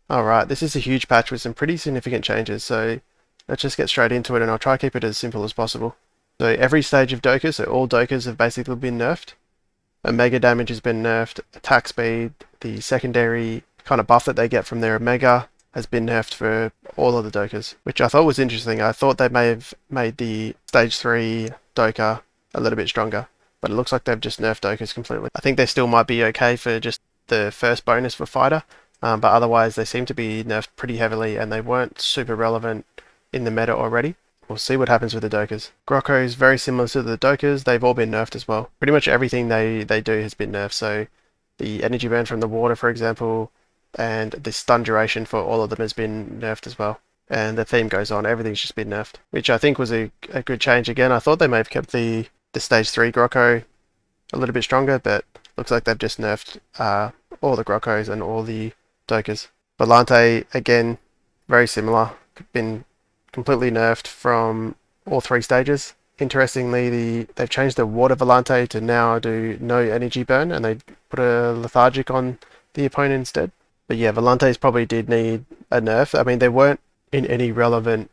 Alright, this is a huge patch with some pretty significant changes, so let's just get straight into it and I'll try to keep it as simple as possible. So every stage of Doka, so all Dokas have basically been nerfed. Omega damage has been nerfed, attack speed, the secondary kind of buff that they get from their Omega has been nerfed for all of the Dokas, which I thought was interesting. I thought they may have made the stage 3 Doka a little bit stronger, but it looks like they've just nerfed Dokas completely. I think they still might be okay for just the first bonus for Fighter, but otherwise they seem to be nerfed pretty heavily and they weren't super relevant in the meta already. We'll see what happens with the Dokas. Grokko is very similar to the Dokas, they've all been nerfed as well. Pretty much everything they do has been nerfed, so the energy burn from the water, for example, and the stun duration for all of them has been nerfed as well. And the theme goes on, everything's just been nerfed, which I think was a good change again. I thought they may have kept the stage 3 Grokko a little bit stronger, but looks like they've just nerfed all the Grokkos and all the Dokas. Volante, again, very similar, been completely nerfed from all 3 stages. Interestingly, they've changed the water Volante to now do no energy burn, and they put a lethargic on the opponent instead. But yeah, Volantes probably did need a nerf. I mean, they weren't in any relevant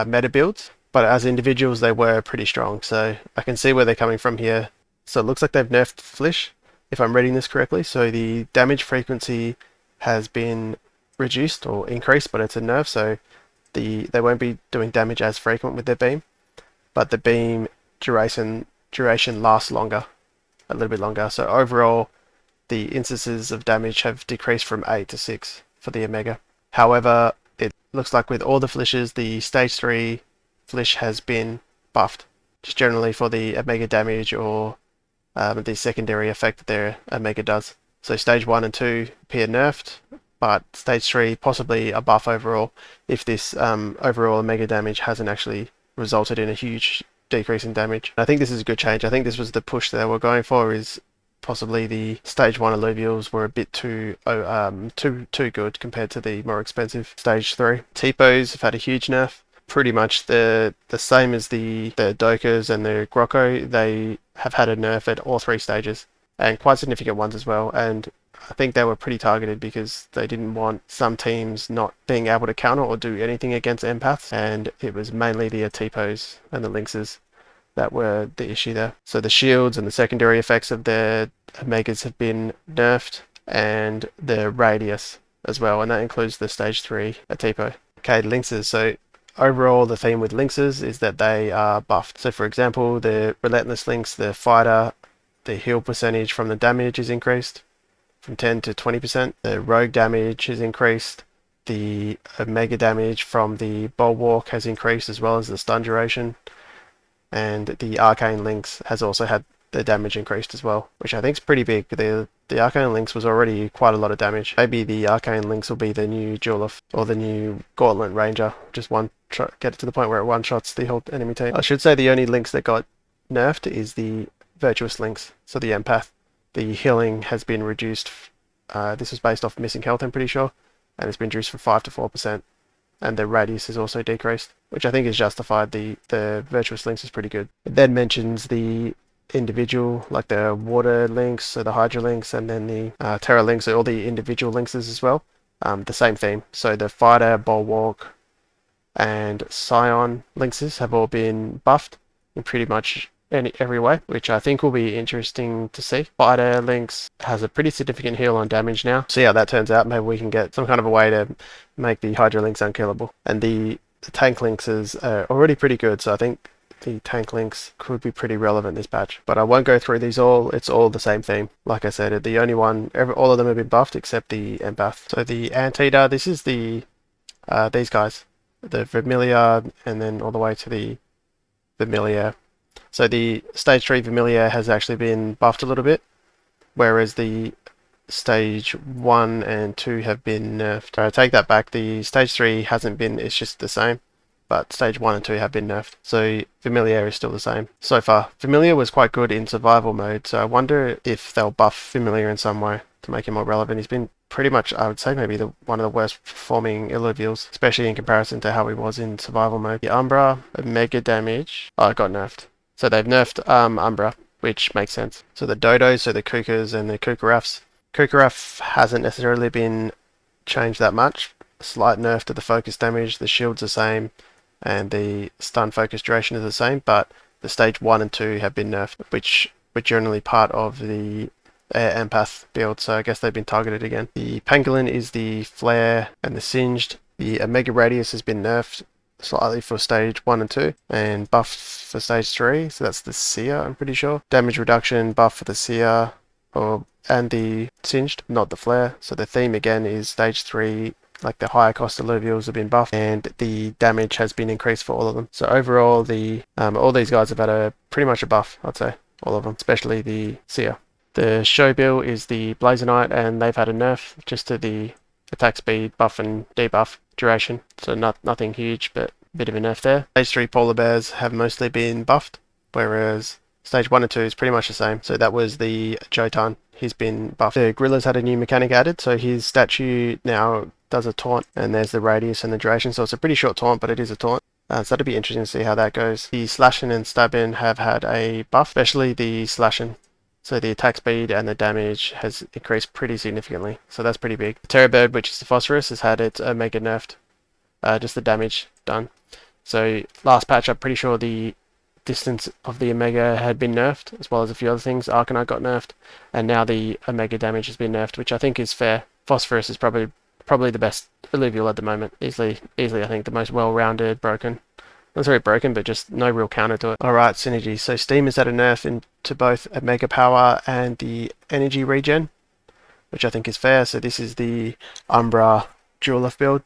meta builds, but as individuals they were pretty strong, so I can see where they're coming from here. So it looks like they've nerfed Flish, if I'm reading this correctly. So the damage frequency has been reduced or increased, but it's a nerf, so they won't be doing damage as frequent with their beam, but the beam duration lasts longer, a little bit longer. So overall, the instances of damage have decreased from 8 to 6 for the Omega. However, it looks like with all the Flishes, the stage 3 Flish has been buffed, just generally for the Omega damage or the secondary effect that their Omega does. So stage 1 and 2 appear nerfed, but stage 3 possibly a buff overall if this overall Omega damage hasn't actually resulted in a huge decrease in damage. I think this is a good change. I think this was the push they were going for, is possibly the stage 1 Illuvials were a bit too good compared to the more expensive stage 3. T-Pos have had a huge nerf. Pretty much the same as the Dokas and the Grokko. They have had a nerf at all 3 stages, and quite significant ones as well, and I think they were pretty targeted because they didn't want some teams not being able to counter or do anything against Empaths, and it was mainly the T-Pos and the Lynxes that were the issue there. So the shields and the secondary effects of their Omegas have been nerfed, and the radius as well, and that includes the stage 3 T-Po. Okay, Lynxes. So overall, the theme with Lynxes is that they are buffed. So for example, the Relentless Lynx, the fighter, the heal percentage from the damage is increased from 10 to 20%. The rogue damage is increased. The Omega damage from the Bulwark has increased, as well as the stun duration. And the Arcane Lynx has also had the damage increased as well, which I think is pretty big. The Arcane Lynx was already quite a lot of damage. Maybe the Arcane Lynx will be the new Jeweler or the new Gauntlet Ranger. Just get it to the point where it one-shots the whole enemy team. I should say the only Lynx that got nerfed is the Virtuous Lynx, so the Empath. The healing has been reduced. This was based off missing health, I'm pretty sure, and it's been reduced from 5 to 4%. And the radius is also decreased, which I think is justified. The Virtuous Lynx is pretty good. It then mentions the individual, like the Water Lynx, so the Hydra Lynx, and then the Terra Lynx, so all the individual Lynxes as well. The same theme. So the Fighter, Bulwark, and Psion Lynxes have all been buffed in pretty much every way, which I think will be interesting to see. Fighter Lynx has a pretty significant heal on damage now. See how that turns out. Maybe we can get some kind of a way to make the Hydra Lynx unkillable. And the Tank Lynxes are already pretty good, so I think the Tank Lynx could be pretty relevant this patch. But I won't go through these all. It's all the same theme. Like I said, the only one, all of them have been buffed except the Empath. So the Anteater, this is the these guys, the Vermilion, and then all the way to the Vermilion. So the stage 3 Vermilion has actually been buffed a little bit, whereas the stage 1 and 2 have been nerfed. I take that back, the stage 3 hasn't been, it's just the same, but stage 1 and 2 have been nerfed. So Vermilion is still the same so far. Vermilion was quite good in survival mode, so I wonder if they'll buff Vermilion in some way to make him more relevant. He's been pretty much, I would say, maybe one of the worst performing Illuvials, especially in comparison to how he was in survival mode. The Umbra, mega damage, it got nerfed. So they've nerfed Umbra, which makes sense. So the Dodos, so the Kukas and the Kukarafs. Kukaraf hasn't necessarily been changed that much. slight nerf to the focus damage, the shield's the same, and the stun focus duration is the same, but the stage 1 and 2 have been nerfed, which were generally part of the Empath build, so I guess they've been targeted again. The Pangolin is the flare and the singed. The Omega Radius has been nerfed slightly for stage 1 and 2, and buffed for stage 3, so that's the Seer, I'm pretty sure. Damage reduction buff for the Seer, and the singed, not the flare. So the theme again is stage 3, like the higher cost illuvials have been buffed, and the damage has been increased for all of them. So overall, all these guys have had pretty much a buff, I'd say, all of them, especially the Seer. The show bill is the Blazonite, and they've had a nerf just to the attack speed buff and debuff duration. So nothing huge, but a bit of a nerf there. Stage 3 polar bears have mostly been buffed, whereas stage 1 and 2 is pretty much the same. So that was the Jotan. He's been buffed. The Gorilla's had a new mechanic added, so his statue now does a taunt, and there's the radius and the duration. So it's a pretty short taunt, but it is a taunt. So that'd be interesting to see how that goes. The Slashin and Stabbin have had a buff, especially the Slashin. So the attack speed and the damage has increased pretty significantly. So that's pretty big. The Terrorbird, which is the Phosphorus, has had its Omega nerfed. Just the damage done. So last patch, I'm pretty sure the distance of the Omega had been nerfed, as well as a few other things. Arcanite got nerfed, and now the Omega damage has been nerfed, which I think is fair. Phosphorus is probably the best Illuvial at the moment. Easily I think the most well-rounded, broken. Not very broken, but just no real counter to it. Alright, synergy. So Steam has had a nerf into both Omega Power and the energy regen, which I think is fair. So this is the Umbre Carry build,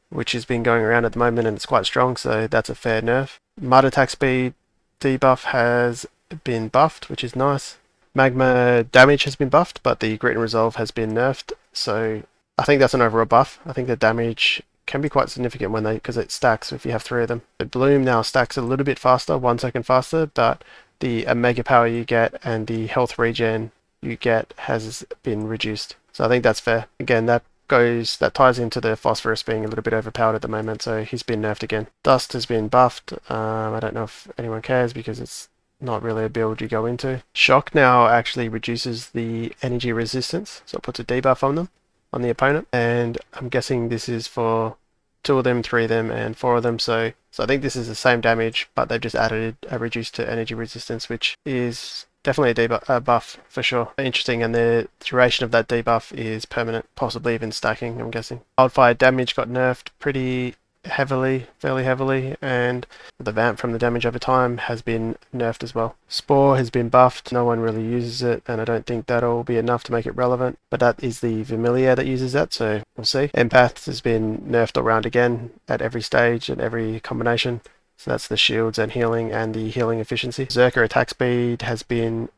which has been going around at the moment, and it's quite strong, so that's a fair nerf. Mud attack speed debuff has been buffed, which is nice. Magma damage has been buffed, but the Grit and Resolve has been nerfed, so I think that's an overall buff. I think the damage can be quite significant because it stacks if you have 3 of them. The Bloom now stacks a little bit faster, 1 second faster, but the Omega Power you get and the health regen you get has been reduced. So I think that's fair. Again, that ties into the Phosphorus being a little bit overpowered at the moment, so he's been nerfed again. Dust has been buffed. I don't know if anyone cares because it's not really a build you go into. Shock now actually reduces the energy resistance, so it puts a debuff on them, on the opponent, and I'm guessing this is for 2 of them, 3 of them, and 4 of them, so I think this is the same damage, but they've just added a reduced to energy resistance, which is definitely a buff for sure. Interesting, and the duration of that debuff is permanent, possibly even stacking, I'm guessing. Wildfire damage got nerfed pretty heavily, fairly heavily, and the vamp from the damage over time has been nerfed as well. Spore has been buffed, no one really uses it, and I don't think that'll be enough to make it relevant, but that is the Vermilion that uses that, so we'll see. Empath has been nerfed all round again at every stage and every combination. So that's the shields and healing and the healing efficiency. Berserker attack speed has been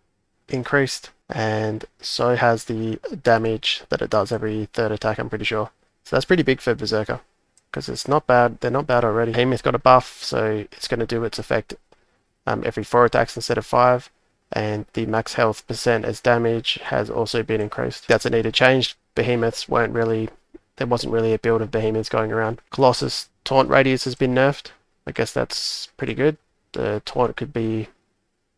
increased, and so has the damage that it does every 3rd attack, I'm pretty sure. So that's pretty big for Berserker, because it's not bad. They're not bad already. Behemoth got a buff, so it's going to do its effect every 4 attacks instead of 5. And the max health percent as damage has also been increased. That's a needed change. Behemoths weren't really... There wasn't really a build of behemoths going around. Colossus taunt radius has been nerfed. I guess that's pretty good. The taunt could be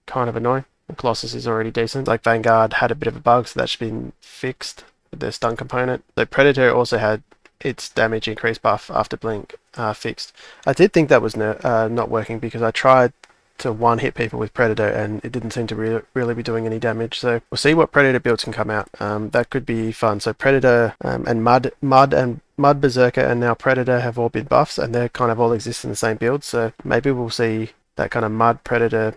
kind of annoying. The Colossus is already decent. Like Vanguard had a bit of a bug, so that's been fixed with the stun component. The Predator also had its damage increase buff after Blink fixed. I did think that was not working because I tried to one-hit people with Predator and it didn't seem to really be doing any damage. So we'll see what Predator builds can come out. That could be fun. So Predator and Mud Berserker and now Predator have all been buffs, and they kind of all exist in the same build. So maybe we'll see that kind of Mud Predator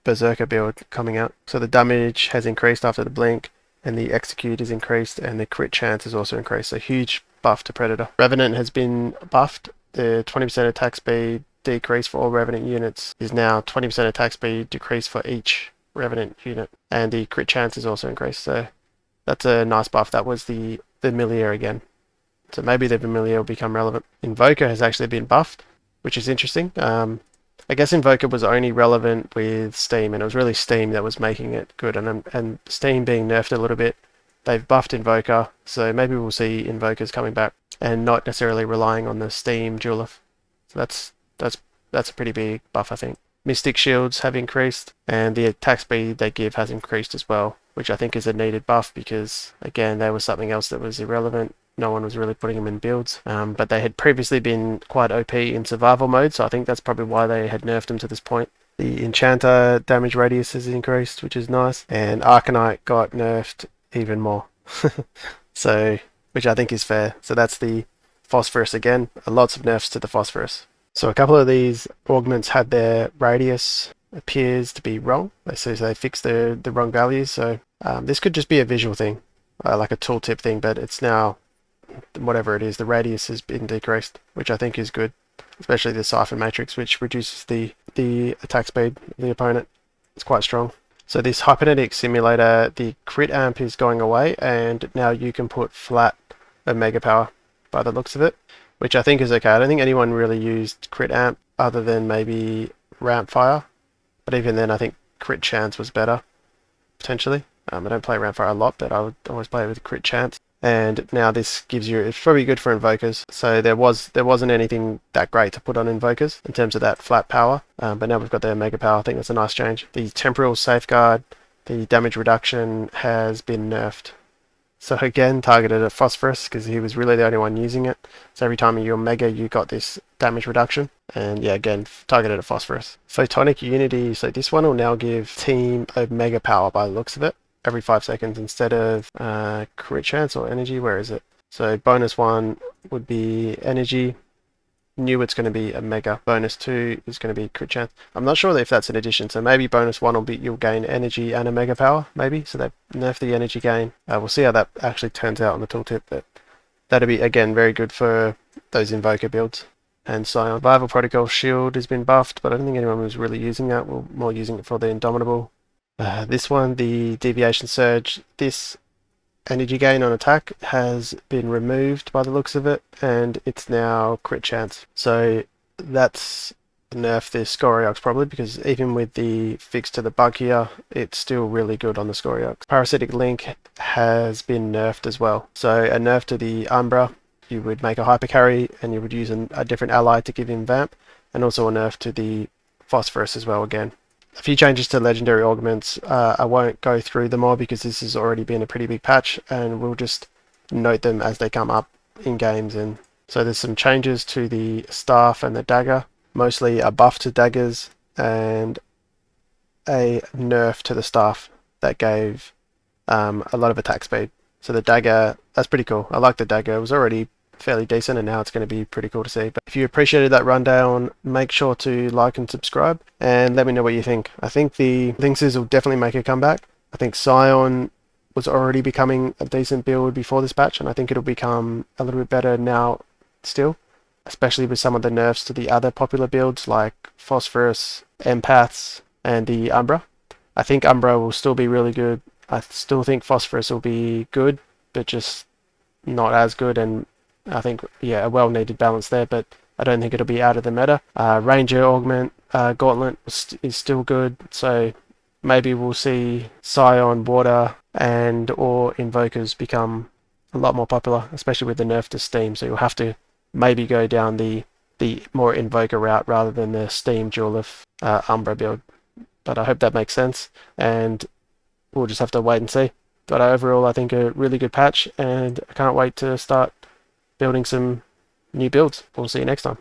Berserker build coming out. So the damage has increased after the Blink, and the execute is increased, and the crit chance is also increased. So huge buff to Predator. Revenant has been buffed. The 20% attack speed decrease for all Revenant units is now 20% attack speed decrease for each Revenant unit, and the crit chance is also increased. So that's a nice buff. That was the Vermilion again. So maybe the Vermilion will become relevant. Invoker has actually been buffed, which is interesting. I guess Invoker was only relevant with Steam, and it was really Steam that was making it good. And Steam being nerfed a little bit, they've buffed Invoker, so maybe we'll see Invokers coming back and not necessarily relying on the Steam Duelith. So that's a pretty big buff, I think. Mystic shields have increased, and the attack speed they give has increased as well, which I think is a needed buff because, again, there was something else that was irrelevant. no one was really putting them in builds. But they had previously been quite OP in survival mode, so I think that's probably why they had nerfed them to this point. The Enchanter damage radius has increased, which is nice, and Arcanite got nerfed even more. So, which I think is fair. So that's the Phosphorus again. Lots of nerfs to the Phosphorus. So a couple of these augments had their radius appears to be wrong. So they fixed the wrong values. So this could just be a visual thing, like a tooltip thing, but it's now, whatever it is, the radius has been decreased, which I think is good, especially the Siphon Matrix, which reduces the attack speed of the opponent. It's quite strong. So this Hypernetic Simulator, the crit amp is going away, and now you can put flat Omega Power by the looks of it, which I think is okay. I don't think anyone really used crit amp other than maybe ramp fire, but even then I think crit chance was better, potentially. I don't play ramp fire a lot, but I would always play it with crit chance. And now this gives you, it's probably good for invokers. So there wasn't anything that great to put on invokers in terms of that flat power, but now we've got the mega power. I think that's a nice change. The temporal safeguard, the damage reduction has been nerfed. So again, targeted at Phosphorus because he was really the only one using it. So every time you mega, you got this damage reduction. And yeah, again, targeted at Phosphorus. Photonic Unity, so this one will now give team a mega power by the looks of it, every 5 seconds instead of crit chance or energy. Where is it? So bonus 1 would be energy. New, it's going to be a mega. Bonus 2 is going to be crit chance. I'm not sure if that's an addition, so maybe bonus 1 will be you'll gain energy and a mega power, maybe. So they nerf the energy gain. We'll see how that actually turns out on the tooltip, but that'll be again very good for those invoker builds. And Psion Survival Protocol Shield has been buffed, but I don't think anyone was really using that. We're more using it for the Indomitable. This one, the Deviation Surge, this energy gain on attack has been removed by the looks of it, and it's now crit chance. So that's nerfed the Scoriox probably, because even with the fix to the bug here, it's still really good on the Scoriox. Parasitic Link has been nerfed as well. So a nerf to the Umbre, you would make a Hyper Carry and you would use a different ally to give him Vamp, and also a nerf to the Phosphorus as well again. A few changes to legendary augments. I won't go through them all because this has already been a pretty big patch, and we'll just note them as they come up in games. And so there's some changes to the staff and the dagger, mostly a buff to daggers and a nerf to the staff that gave a lot of attack speed. So the dagger, that's pretty cool. I like the dagger. It was already fairly decent, and now it's going to be pretty cool to see. But if you appreciated that rundown, make sure to like and subscribe and let me know what you think. I think the Lynxes will definitely make a comeback. I think Psion was already becoming a decent build before this patch, and I think it'll become a little bit better now still, especially with some of the nerfs to the other popular builds like Phosphorus, Empaths, and the Umbre. I think Umbre will still be really good. I still think Phosphorus will be good, but just not as good, and I think, yeah, a well-needed balance there, but I don't think it'll be out of the meta. Ranger Augment Gauntlet is still good, so maybe we'll see Psion, Water, and or Invokers become a lot more popular, especially with the nerf to Steam, so you'll have to maybe go down the more Invoker route rather than the Steam Jewel of Umbre build. But I hope that makes sense, and we'll just have to wait and see. But overall, I think a really good patch, and I can't wait to start building some new builds. We'll see you next time.